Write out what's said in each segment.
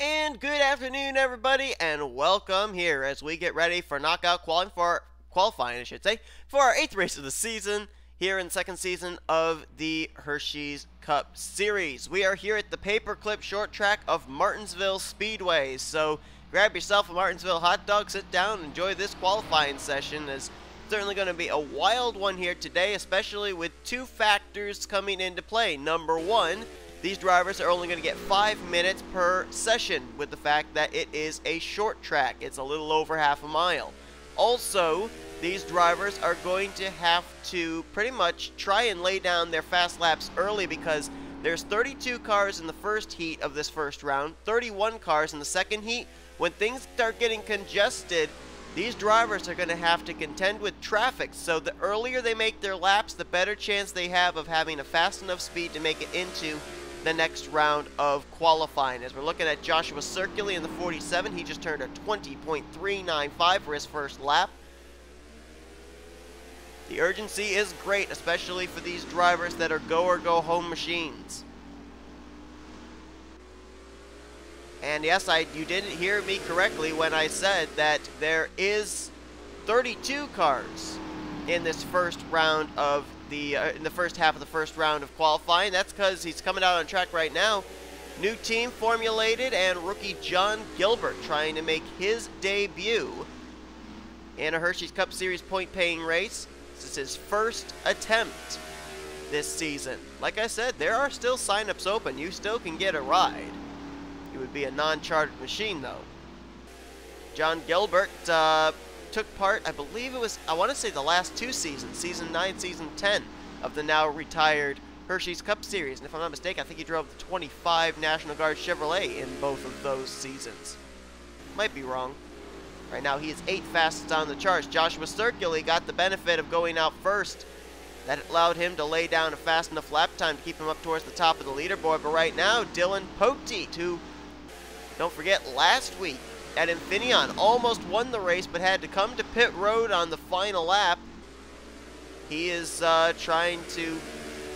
And good afternoon, everybody, and welcome here as we get ready for knockout qualifying, for our 8th race of the season here in the second season of the Hersheys Cup Series. We are here at the paperclip short track of Martinsville Speedway, so grab yourself a Martinsville hot dog, sit down, and enjoy this qualifying session. It's certainly going to be a wild one here today, especially with two factors coming into play. Number one, these drivers are only going to get 5 minutes per session with the fact that it is a short track. It's a little over half a mile. Also, these drivers are going to have to pretty much try and lay down their fast laps early because there's 32 cars in the first heat of this first round, 31 cars in the second heat. When things start getting congested, these drivers are going to have to contend with traffic, so the earlier they make their laps, the better chance they have of having a fast enough speed to make it into the next round of qualifying. As we're looking at Joshua Circulli in the 47, he just turned a 20.395 for his first lap. The urgency is great, especially for these drivers that are go or go home machines. And yes, you didn't hear me correctly when I said that there is 32 cars in this first round of in the first half of the first round of qualifying. That's because he's coming out on track right now. New team formulated, and rookie Jon Gilbert trying to make his debut in a Hersheys Cup Series point-paying race. This is his first attempt this season. Like I said, there are still sign-ups open. You still can get a ride. It would be a non-chartered machine, though. Jon Gilbert took part, I believe it was, I want to say the last two seasons, Season 9, Season 10 of the now retired Hersheys Cup Series. And if I'm not mistaken, I think he drove the 25 National Guard Chevrolet in both of those seasons. Might be wrong. Right now, he is 8th fastest on the charts. Joshua Circulli got the benefit of going out first. That allowed him to lay down a fast enough lap time to keep him up towards the top of the leaderboard. But right now, Dillon Poteet, who, don't forget, last week at Infineon almost won the race but had to come to pit road on the final lap. He is trying to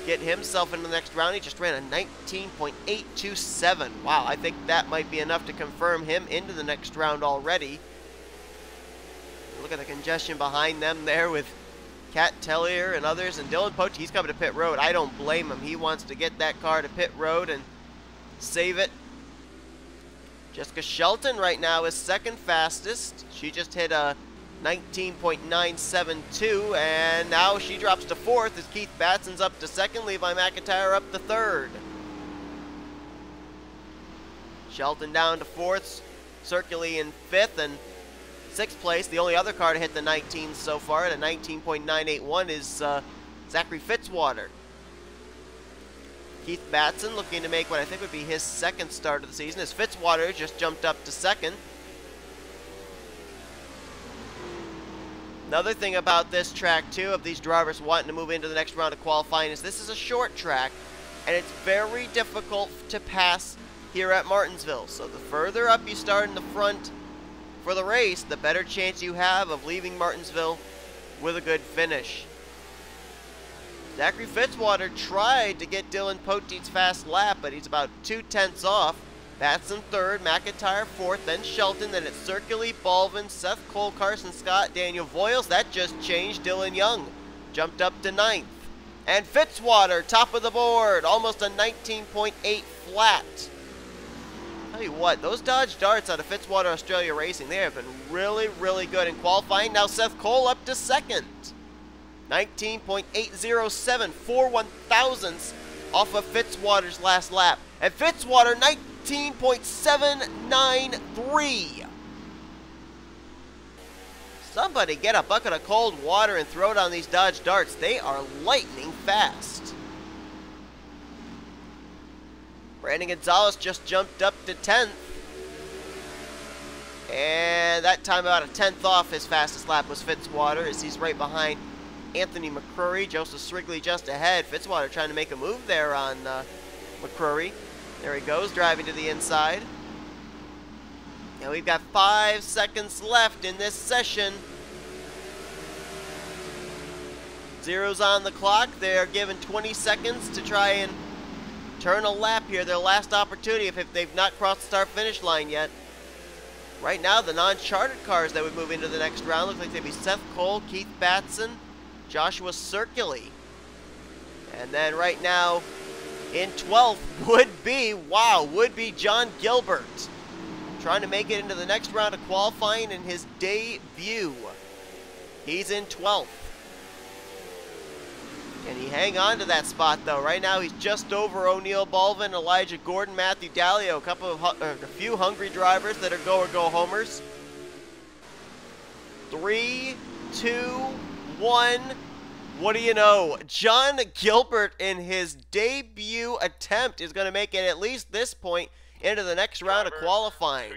get himself into the next round. He just ran a 19.827. Wow, I think that might be enough to confirm him into the next round already. Look at the congestion behind them there with Cat Tellier and others, and Dillon Poteet, he's coming to pit road. I don't blame him. He wants to get that car to pit road and save it. Jessica Shelton right now is second fastest. She just hit a 19.972, and now she drops to 4th as Keith Batson's up to 2nd, Levi McIntire up to 3rd. Shelton down to 4th, Circulli in 5th, and 6th place. The only other car to hit the 19s so far at a 19.981 is Zachary Fitzwater. Keith Batson looking to make what I think would be his second start of the season as Fitzwater just jumped up to 2nd. Another thing about this track, too, of these drivers wanting to move into the next round of qualifying is this is a short track, and it's very difficult to pass here at Martinsville. So the further up you start in the front for the race, the better chance you have of leaving Martinsville with a good finish. Zachary Fitzwater tried to get Dillon Poteet's fast lap, but he's about 2/10 off. Batson 3rd, McIntire 4th, then Shelton, then it's Circulli, Baldwin, Seth Cole, Carson Scott, Daniel Voyles. That just changed. Dillon Young jumped up to 9th. And Fitzwater, top of the board, almost a 19.8 flat. Tell you what, those Dodge Darts out of Fitzwater Australia Racing, they have been really, really good in qualifying. Now Seth Cole up to 2nd. 19.807, 4 1,000ths off of Fitzwater's last lap. And Fitzwater, 19.793. Somebody get a bucket of cold water and throw it on these Dodge Darts. They are lightning fast. Brandon Gonzales just jumped up to 10th. And that time about a 10th off his fastest lap was Fitzwater as he's right behind Anthony McCrury. Joseph Srigley just ahead. Fitzwater trying to make a move there on McCrury. There he goes, driving to the inside. And we've got 5 seconds left in this session. Zeros on the clock. They're given 20 seconds to try and turn a lap here, their last opportunity if they've not crossed the start-finish line yet. Right now, the non-chartered cars that would move into the next round look like they'd be Seth Cole, Keith Batson, Joshua Circulli. And then right now, in 12th would be Jon Gilbert, trying to make it into the next round of qualifying in his debut. He's in 12th. Can he hang on to that spot, though? Right now, he's just over O'Neal Baldwin, Elijah Gordon, Matthew Dalio, a few hungry drivers that are go-or-go-homers. 3, 2, 1. What do you know? Jon Gilbert, in his debut attempt, is going to make it at least this point into the next round of qualifying.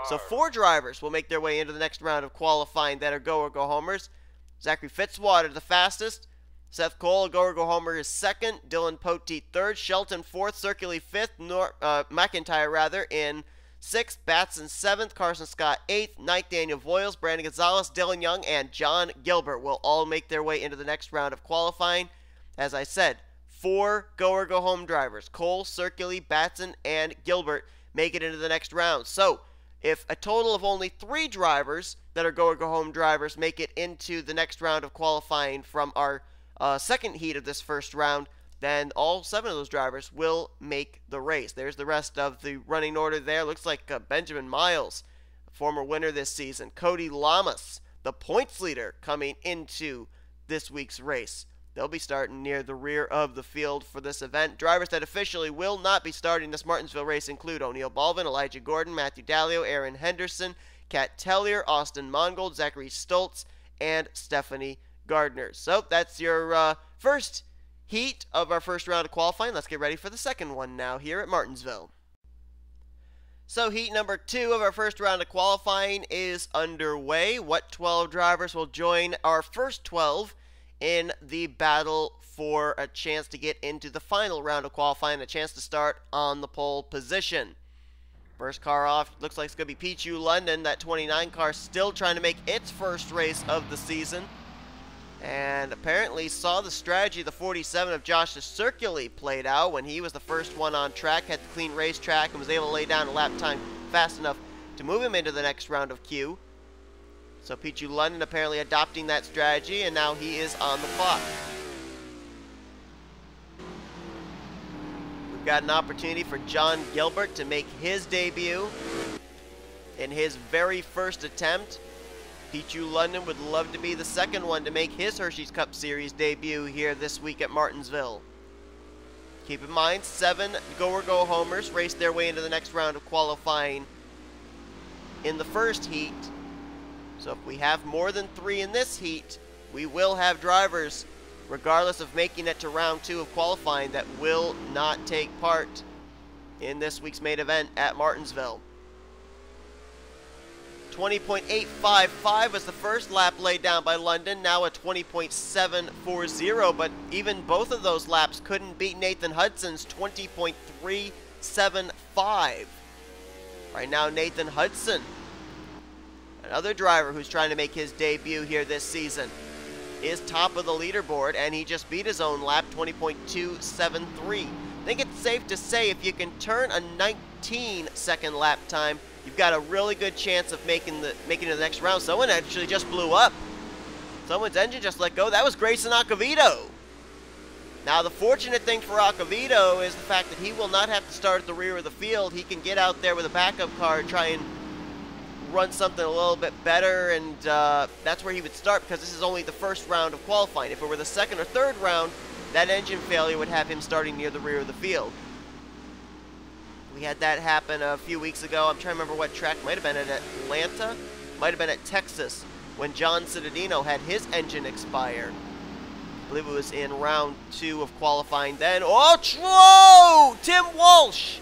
So 4 drivers will make their way into the next round of qualifying that are go-or-go-homers. Zachary Fitzwater, the fastest. Seth Cole, go-or-go-homer, is second. Dillon Poteet, third. Shelton, fourth. Circulli, fifth. McIntire, in sixth. Batson, seventh. Carson Scott, eighth. Ninth, Daniel Voyles. Brandon Gonzales, Dillon Young, and Jon Gilbert will all make their way into the next round of qualifying. As I said, 4 go-or-go-home drivers, Cole, Circulli, Batson, and Gilbert, make it into the next round. So, if a total of only 3 drivers that are go-or-go-home drivers make it into the next round of qualifying from our second heat of this first round, then all 7 of those drivers will make the race. There's the rest of the running order there. Looks like Benjamin Miles, former winner this season. Cody Llamas, the points leader, coming into this week's race. They'll be starting near the rear of the field for this event. Drivers that officially will not be starting this Martinsville race include O'Neal Baldwin, Elijah Gordon, Matthew Dalio, Aaron Henderson, Kat Tellier, Austin Mongold, Zachary Stoltz, and Stephanie Gardner. So that's your first heat of our first round of qualifying. Let's get ready for the second one now here at Martinsville. So heat number 2 of our first round of qualifying is underway. What 12 drivers will join our first 12 in the battle for a chance to get into the final round of qualifying, a chance to start on the pole position? First car off looks like it's going to be Pichu London. That 29 car still trying to make its first race of the season. And apparently saw the strategy of the 47 of Josh Circulli played out when he was the first one on track, had the clean racetrack, and was able to lay down a lap time fast enough to move him into the next round of Q. So Pichu London apparently adopting that strategy, and now he is on the clock. We've got an opportunity for Jon Gilbert to make his debut in his very first attempt. Pichu London would love to be the second one to make his Hersheys Cup Series debut here this week at Martinsville. Keep in mind, 7 go-or-go-homers race their way into the next round of qualifying in the first heat. So if we have more than 3 in this heat, we will have drivers, regardless of making it to round 2 of qualifying, that will not take part in this week's main event at Martinsville. 20.855 was the first lap laid down by London, now a 20.740, but even both of those laps couldn't beat Nathan Hudson's 20.375. Right now, Nathan Hudson, another driver who's trying to make his debut here this season, is top of the leaderboard, and he just beat his own lap, 20.273. I think it's safe to say if you can turn a 19-second lap time, you've got a really good chance of making it to the next round. Someone actually just blew up. Someone's engine just let go. That was Grayson Acavito. Now, the fortunate thing for Acavito is the fact that he will not have to start at the rear of the field. He can get out there with a backup car and try and run something a little bit better, and that's where he would start, because this is only the first round of qualifying. If it were the second or third round, that engine failure would have him starting near the rear of the field. We had that happen a few weeks ago. I'm trying to remember what track. Might have been at Atlanta. Might have been at Texas when John Cittadino had his engine expire. I believe it was in round 2 of qualifying then. Oh, Tim Walsh!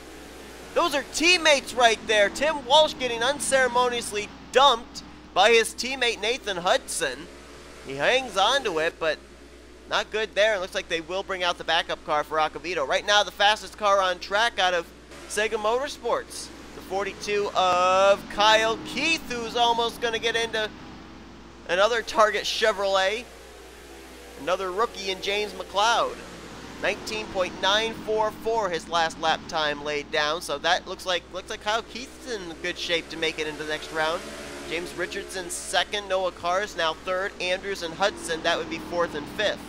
Those are teammates right there. Tim Walsh getting unceremoniously dumped by his teammate Nathan Hudson. He hangs on to it, but not good there. It looks like they will bring out the backup car for Acavito. Right now, the fastest car on track out of Sega Motorsports, the 42 of Kyle Keith, who's almost going to get into another Target Chevrolet, another rookie in James McLeod. 19.944 his last lap time laid down, so that looks like Kyle Keith's in good shape to make it into the next round. James Richardson second, Noah Carr's now third, Andrews and Hudson, that would be fourth and fifth.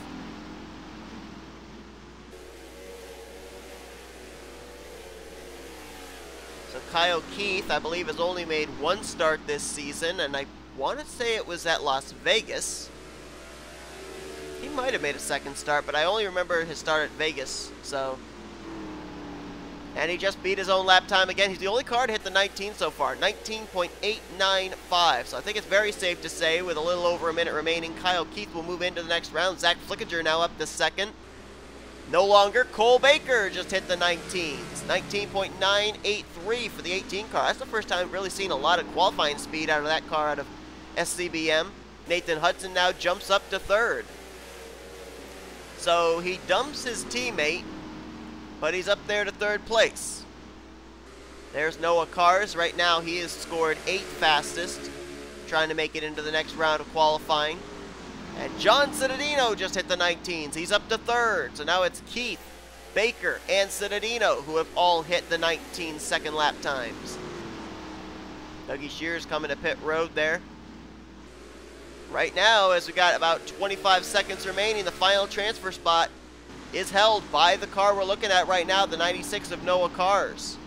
So Kyle Keith, I believe, has only made one start this season, and I want to say it was at Las Vegas. He might have made a second start, but I only remember his start at Vegas, so. And he just beat his own lap time again. He's the only car to hit the 19 so far, 19.895. So I think it's very safe to say, with a little over a minute remaining, Kyle Keith will move into the next round. Zack Flickinger now up to second. No longer Cole Baker just hit the 19s. 19.983 for the 18 car. That's the first time we've really seen a lot of qualifying speed out of that car out of SCBM. Nathan Hudson now jumps up to third. So he dumps his teammate, but he's up there to third place. There's Noah Carr's. Right now he has scored 8th fastest, trying to make it into the next round of qualifying. And John Cittadino just hit the 19s. He's up to third. So now it's Keith, Baker, and Cittadino who have all hit the 19 second lap times. Dougie Shears coming to pit road there. Right now, as we got about 25 seconds remaining, the final transfer spot is held by the car we're looking at right now, the 96 of Noah Carr's.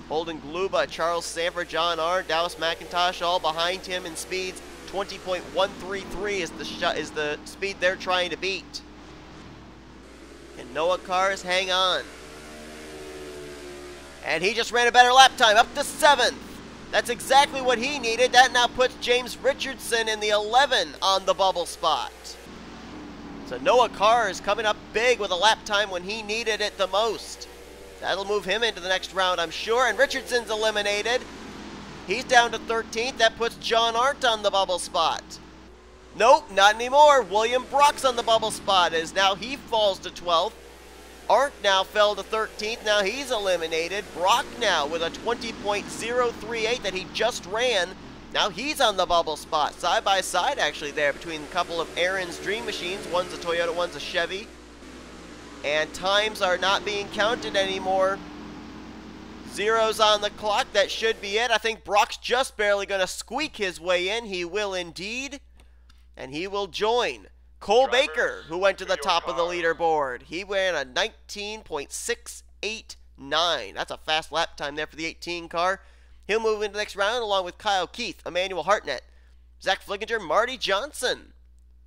Holden Gluba, Charles Sandfer, Jon Arndt, Dallas McIntosh all behind him in speeds. 20.133 is the speed they're trying to beat. And Noah Carr's hang on. And he just ran a better lap time, up to 7th. That's exactly what he needed. That now puts James Richardson in the 11 on the bubble spot. So Noah Carr is coming up big with a lap time when he needed it the most. That'll move him into the next round, I'm sure. And Richardson's eliminated. He's down to 13th. That puts John Arndt on the bubble spot. Nope, not anymore. William Brock's on the bubble spot as now he falls to 12th. Arndt now fell to 13th. Now he's eliminated. Brock now with a 20.038 that he just ran. Now he's on the bubble spot. Side by side actually there between a couple of Aaron's Dream Machines. One's a Toyota, one's a Chevy. And times are not being counted anymore. Zeros on the clock. That should be it. I think Brock's just barely going to squeak his way in. He will indeed. And he will join Cole Baker, who went to the top of the leaderboard. He ran a 19.689. That's a fast lap time there for the 18 car. He'll move into the next round along with Kyle Keith, Emmanuel Hartnett, Zack Flickinger, Marty Johnson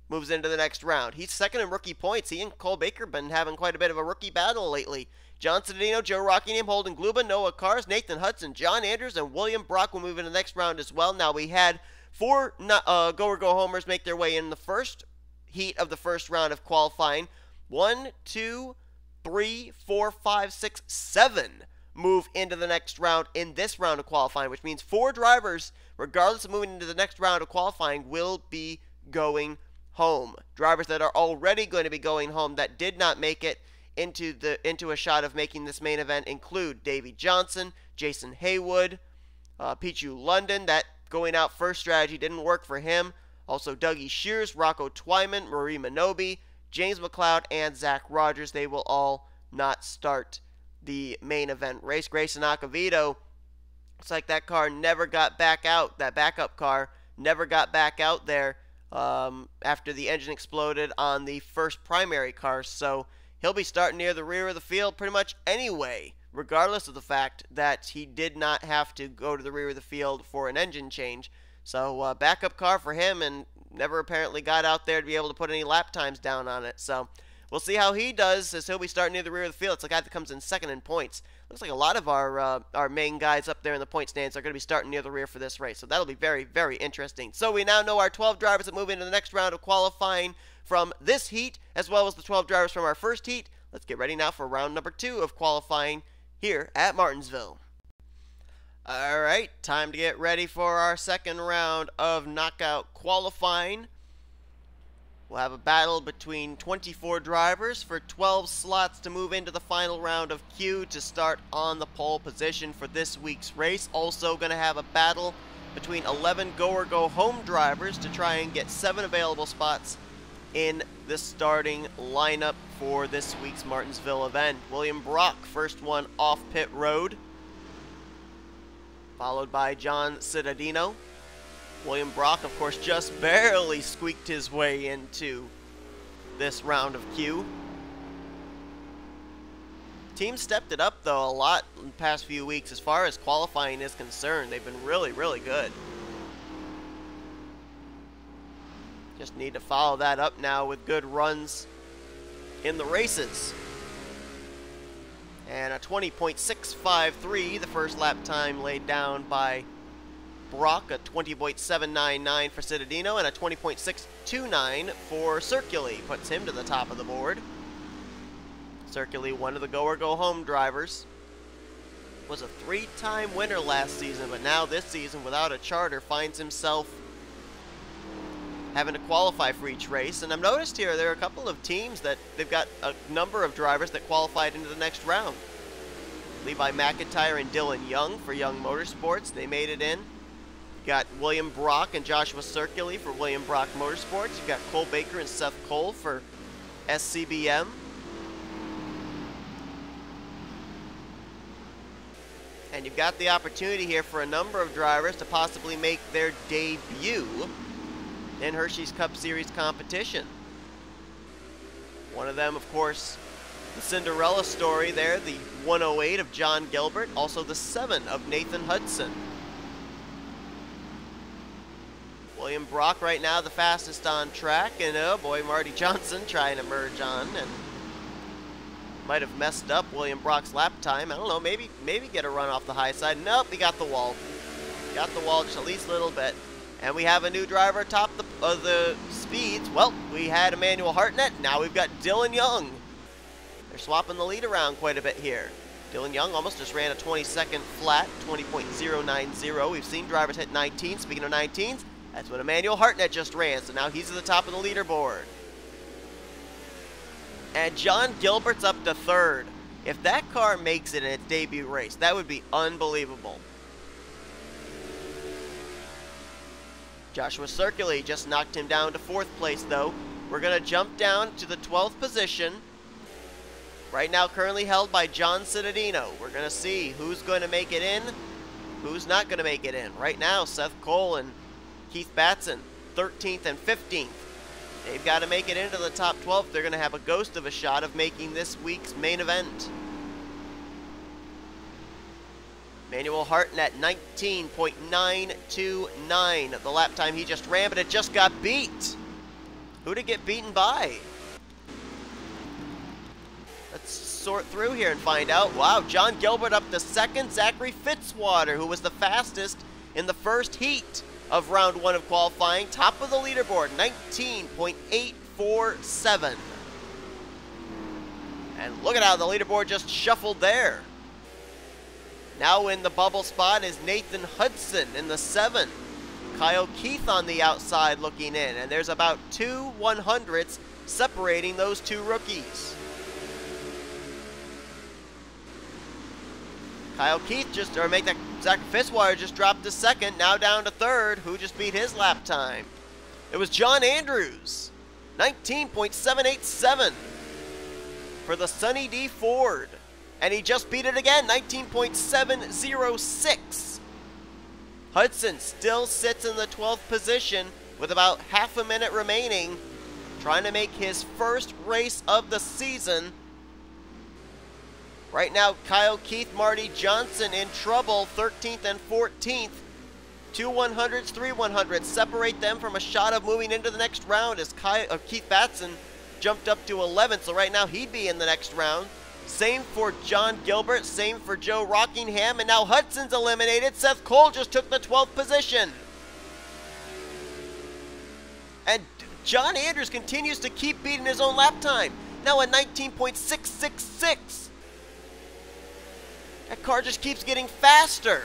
moves into the next round. He's second in rookie points. He and Cole Baker have been having quite a bit of a rookie battle lately. John Cittadino, Joe Rockingham, Holden Gluba, Noah Carr's, Nathan Hudson, John Andrews, and William Brock will move into the next round as well. Now we had 4 go-or-go-homers make their way in the first heat of the first round of qualifying. 1, 2, 3, 4, 5, 6, 7 move into the next round in this round of qualifying, which means 4 drivers, regardless of moving into the next round of qualifying, will be going home. Drivers that are already going to be going home that did not make it into a shot of making this main event include Davey Johnson, Jason Haywood, Pichu London. That going out first strategy didn't work for him. Also Dougie Shears, Rocco Twyman, Marie Minobi, James McLeod, and Zach Rogers. They will all not start the main event race. Grayson Acavito, it's like that car never got back out. That backup car never got back out there after the engine exploded on the first primary car. So he'll be starting near the rear of the field pretty much anyway, regardless of the fact that he did not have to go to the rear of the field for an engine change. So backup car for him, and never apparently got out there to be able to put any lap times down on it. So we'll see how he does, as he'll be starting near the rear of the field. It's the guy that comes in second in points. Looks like a lot of our main guys up there in the point stands are going to be starting near the rear for this race. So that'll be very, very interesting. So we now know our 12 drivers that move into the next round of qualifying from this heat, as well as the 12 drivers from our first heat. Let's get ready now for round number 2 of qualifying here at Martinsville. Alright, time to get ready for our second round of knockout qualifying. We'll have a battle between 24 drivers for 12 slots to move into the final round of Q to start on the pole position for this week's race. Also going to have a battle between 11 go-or-go-home drivers to try and get 7 available spots in the starting lineup for this week's Martinsville event. William Brock, first one off pit road, followed by John Cittadino. William Brock, of course, just barely squeaked his way into this round of Q. Team stepped it up, though, a lot in the past few weeks. As far as qualifying is concerned, they've been really, really good. Just need to follow that up now with good runs in the races. And a 20.653, the first lap time laid down by Brock, a 20.799 for Cittadino, and a 20.629 for Circulli. Puts him to the top of the board. Circulli, one of the go-or-go-home drivers. Was a three-time winner last season, but now this season, without a charter, finds himself having to qualify for each race. And I've noticed here there are a couple of teams that they've got a number of drivers that qualified into the next round. Levi McIntire and Dillon Young for Young Motorsports, they made it in. You got William Brock and Joshua Circulli for William Brock Motorsports. You've got Cole Baker and Seth Cole for SCBM. And you've got the opportunity here for a number of drivers to possibly make their debut in Hersheys Cup Series competition. One of them, of course, the Cinderella story there, the 108 of Jon Gilbert, also the 7 of Nathan Hudson. William Brock right now the fastest on track, and oh boy, Marty Johnson trying to merge on, and might have messed up William Brock's lap time. I don't know, maybe get a run off the high side. Nope, he got the wall. Got the wall just at least a little bit. And we have a new driver atop the speeds. Well, we had Emmanuel Hartnett. Now we've got Dillon Young. They're swapping the lead around quite a bit here. Dillon Young almost just ran a 22nd flat, 20.090. We've seen drivers hit 19. Speaking of 19s, that's what Emmanuel Hartnett just ran. So now he's at the top of the leaderboard. And Jon Gilbert's up to third. If that car makes it in its debut race, that would be unbelievable. Joshua Circulli just knocked him down to 4th place, though. We're going to jump down to the 12th position. Right now currently held by John Cittadino. We're going to see who's going to make it in, who's not going to make it in. Right now, Seth Cole and Keith Batson, 13th and 15th. They've got to make it into the top 12. They're going to have a ghost of a shot of making this week's main event. Emmanuel Hartnett, 19.929. The lap time he just ran, but it just got beat. Who'd it get beaten by? Let's sort through here and find out. Wow, Jon Gilbert up to 2nd. Zachary Fitzwater, who was the fastest in the first heat of round 1 of qualifying. Top of the leaderboard, 19.847. And look at how the leaderboard just shuffled there. Now in the bubble spot is Nathan Hudson in the 7. Kyle Keith on the outside looking in. And there's about 2 100ths separating those two rookies. Kyle Keith Zachary Fitzwater just dropped to 2nd, now down to 3rd. Who just beat his lap time? It was John Andrews, 19.787 for the Sunny D Ford. And he just beat it again, 19.706. Hudson still sits in the 12th position with about half a minute remaining, trying to make his first race of the season. Right now, Kyle Keith, Marty Johnson in trouble, 13th and 14th. 2 100s, 3 100s separate them from a shot of moving into the next round as Keith Batson jumped up to 11th, so right now he'd be in the next round. Same for Jon Gilbert, same for Joe Rockingham, and now Hudson's eliminated. Seth Cole just took the 12th position. And John Andrews continues to keep beating his own lap time, now at 19.666. That car just keeps getting faster.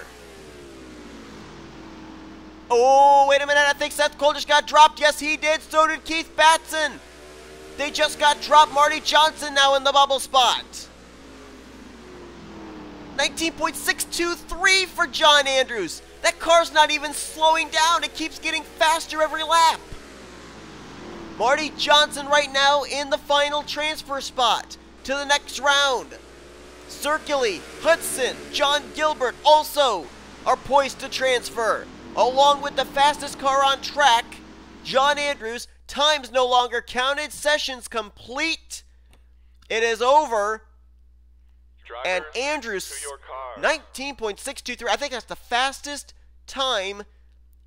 Oh, wait a minute, I think Seth Cole just got dropped. Yes, he did, so did Keith Batson. They just got dropped. Marty Johnson now in the bubble spot. 19.623 for John Andrews. That car's not even slowing down. It keeps getting faster every lap. Marty Johnson right now in the final transfer spot to the next round. Circulli, Hudson, Jon Gilbert also are poised to transfer. Along with the fastest car on track, John Andrews. Times no longer counted. Sessions complete. It is over. Drivers, and Andrews, 19.623. I think that's the fastest time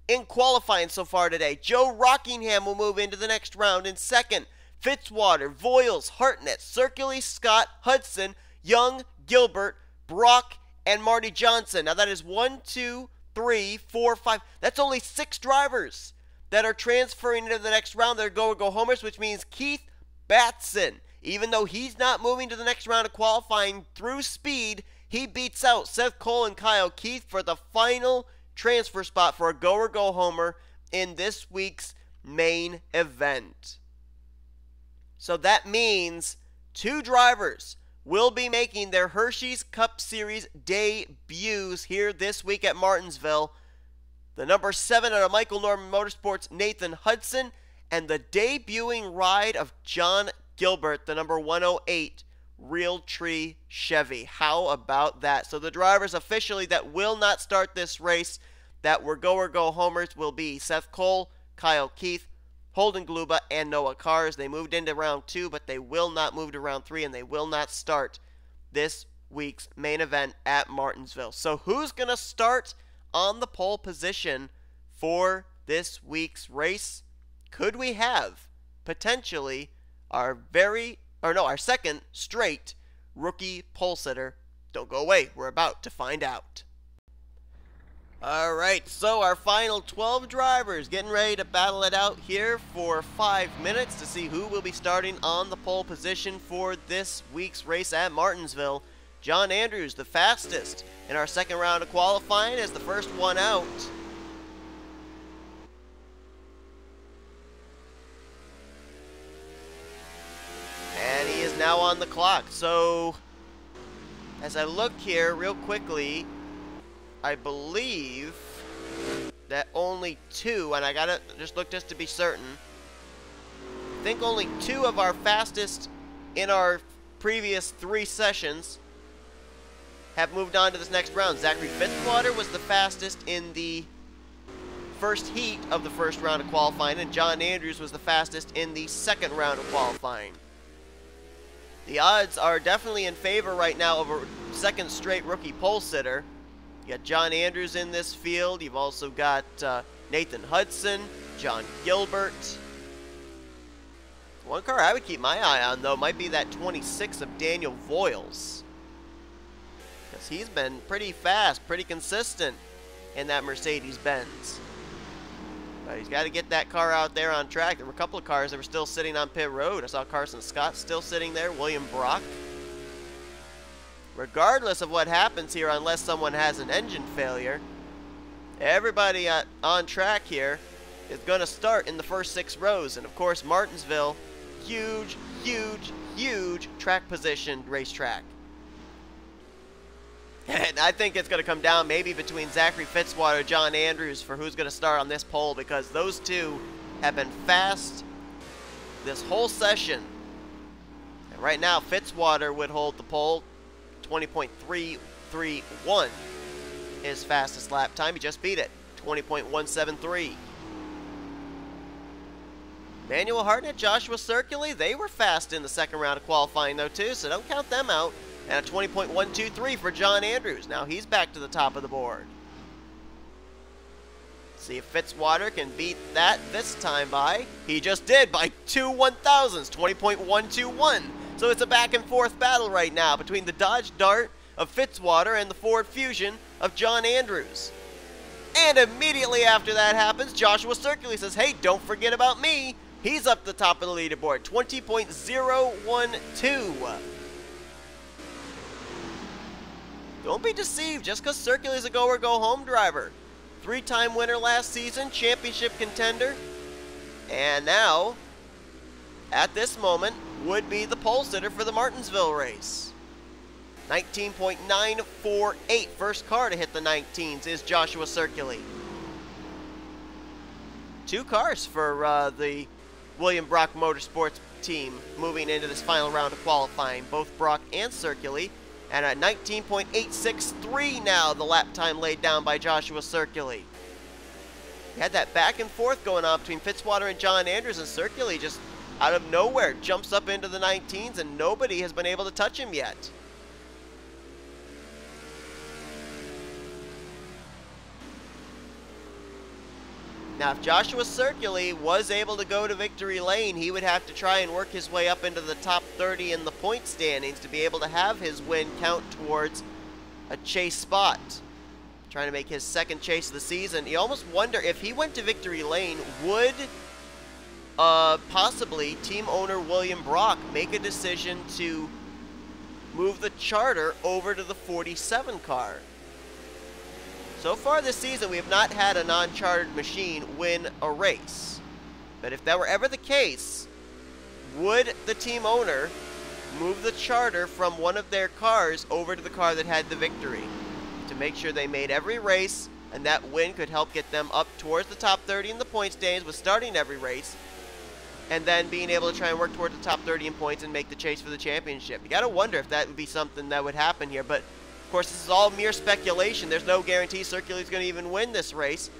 in qualifying so far today. Joe Rockingham will move into the next round in second. Fitzwater, Voyles, Hartnett, Circulli, Scott, Hudson, Young, Gilbert, Brock, and Marty Johnson. Now that is 1, 2, 3, 4, 5. That's only 6 drivers that are transferring into the next round. They're go homers, which means Keith Batson, even though he's not moving to the next round of qualifying through speed, he beats out Seth Cole and Kyle Keith for the final transfer spot for a go homer in this week's main event. So that means 2 drivers will be making their Hersheys Cup Series debuts here this week at Martinsville. The number 7 out of Michael Norman Motorsports, Nathan Hudson, and the debuting ride of Jon Gilbert, the number 108 Realtree Chevy. How about that? So the drivers officially that will not start this race that were go homers will be Seth Cole, Kyle Keith, Holden Gluba, and Noah Kars. They moved into round 2, but they will not move to round 3, and they will not start this week's main event at Martinsville. So who's going to start on the pole position for this week's race? Could we have potentially our second straight rookie pole sitter? Don't go away. We're about to find out. All right, so our final 12 drivers getting ready to battle it out here for 5 minutes to see who will be starting on the pole position for this week's race at Martinsville. John Andrews, the fastest in our second round of qualifying, is the first one out. And he is now on the clock. So, as I look here real quickly, I believe that only 2, and I gotta just look just to be certain, I think only 2 of our fastest in our previous 3 sessions have moved on to this next round. Zachary Fitzwater was the fastest in the first heat of the first round of qualifying, and John Andrews was the fastest in the second round of qualifying. The odds are definitely in favor right now of a second straight rookie pole sitter. You got John Andrews in this field. You've also got Nathan Hudson, Jon Gilbert. One car I would keep my eye on, though, might be that 26 of Daniel Voyles, because he's been pretty fast, pretty consistent in that Mercedes-Benz. But he's got to get that car out there on track. There were a couple of cars that were still sitting on pit road. I saw Carson Scott still sitting there, William Brock. Regardless of what happens here, unless someone has an engine failure, everybody on track here is going to start in the first 6 rows. And of course, Martinsville, huge, huge, huge track position racetrack. And I think it's going to come down maybe between Zachary Fitzwater and John Andrews for who's going to start on this pole, because those 2 have been fast this whole session. And right now, Fitzwater would hold the pole. 20.331 his fastest lap time. He just beat it. 20.173. Emmanuel Hartnett, Joshua Circulli, they were fast in the second round of qualifying though too, so don't count them out. And a 20.123 for John Andrews. Now he's back to the top of the board. See if Fitzwater can beat that this time by. He just did by 2 1/1000s, 20.121. So it's a back and forth battle right now between the Dodge Dart of Fitzwater and the Ford Fusion of John Andrews. And immediately after that happens, Joshua Circulli says, hey, don't forget about me. He's up the top of the leaderboard, 20.012. Don't be deceived just because Circulli is a go-or-go-home driver. 3-time winner last season, championship contender, and now, at this moment, would be the pole sitter for the Martinsville race. 19.948, first car to hit the 19s is Joshua Circulli. 2 cars for the William Brock Motorsports team moving into this final round of qualifying. Both Brock and Circulli. And at 19.863 now, the lap time laid down by Joshua Circulli. You had that back and forth going on between Fitzwater and John Andrews, and Circulli just out of nowhere jumps up into the 19s, and nobody has been able to touch him yet. Now, if Joshua Circulli was able to go to victory lane, he would have to try and work his way up into the top 30 in the point standings to be able to have his win count towards a chase spot. Trying to make his second chase of the season. You almost wonder if he went to victory lane, would possibly team owner William Brock make a decision to move the charter over to the 47 car? So far this season, we have not had a non-chartered machine win a race. But if that were ever the case, would the team owner move the charter from one of their cars over to the car that had the victory to make sure they made every race, and that win could help get them up towards the top 30 in the points standings with starting every race, and then being able to try and work towards the top 30 in points and make the chase for the championship? You got to wonder if that would be something that would happen here, but of course, this is all mere speculation. There's no guarantee Circulli's going to even win this race.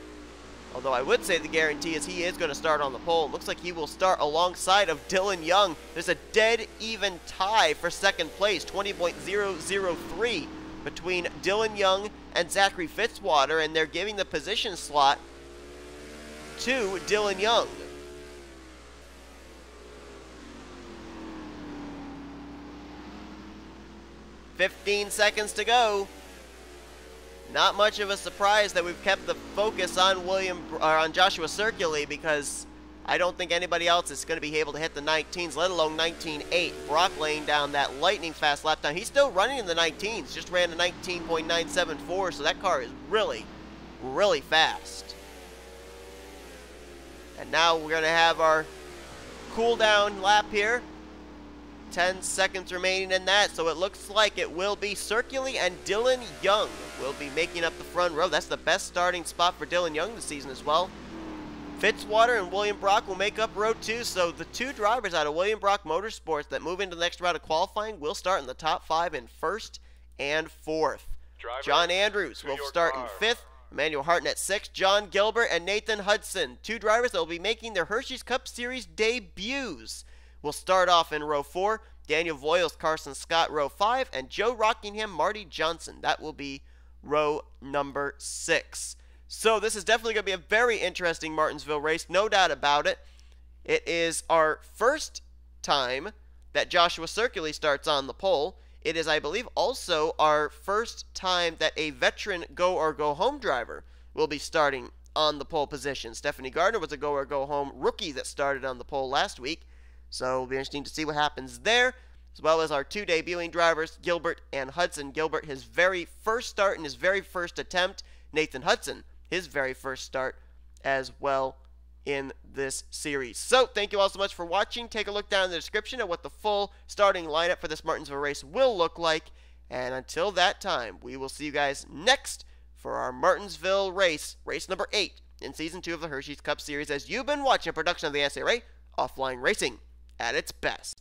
Although I would say the guarantee is he is going to start on the pole. It looks like he will start alongside of Dillon Young. There's a dead even tie for second place, 20.003 between Dillon Young and Zachary Fitzwater, and they're giving the position slot to Dillon Young. "15 seconds to go." Not much of a surprise that we've kept the focus on Joshua Circulli, because I don't think anybody else is going to be able to hit the 19s, let alone 19.8. Brock laying down that lightning fast lap time. He's still running in the 19s, just ran a 19.974, so that car is really, really fast. And now we're going to have our cool down lap here. 10 seconds remaining in that, so it looks like it will be Circulli and Dillon Young will be making up the front row. That's the best starting spot for Dillon Young this season as well. Fitzwater and William Brock will make up row 2, so the two drivers out of William Brock Motorsports that move into the next round of qualifying will start in the top 5 in 1st and 4th. John Andrews will start in 5th, Emmanuel Hartnett 6th, Jon Gilbert and Nathan Hudson, two drivers that will be making their Hersheys Cup Series debuts. We'll start off in row 4. Daniel Voyles, Carson Scott, row 5. And Joe Rockingham, Marty Johnson. That will be row number 6. So this is definitely going to be a very interesting Martinsville race, no doubt about it. It is our first time that Joshua Circulli starts on the pole. It is, I believe, also our first time that a veteran go-or-go-home driver will be starting on the pole position. Stephanie Gardner was a go-or-go-home rookie that started on the pole last week. So it'll be interesting to see what happens there, as well as our two debuting drivers, Gilbert and Hudson. Gilbert, his very first start in his very first attempt. Nathan Hudson, his very first start as well in this series. So thank you all so much for watching. Take a look down in the description at what the full starting lineup for this Martinsville race will look like. And until that time, we will see you guys next for our Martinsville race, race number 8 in Season 2 of the Hersheys Cup Series, as you've been watching a production of the NNSCRA Offline Racing at its best.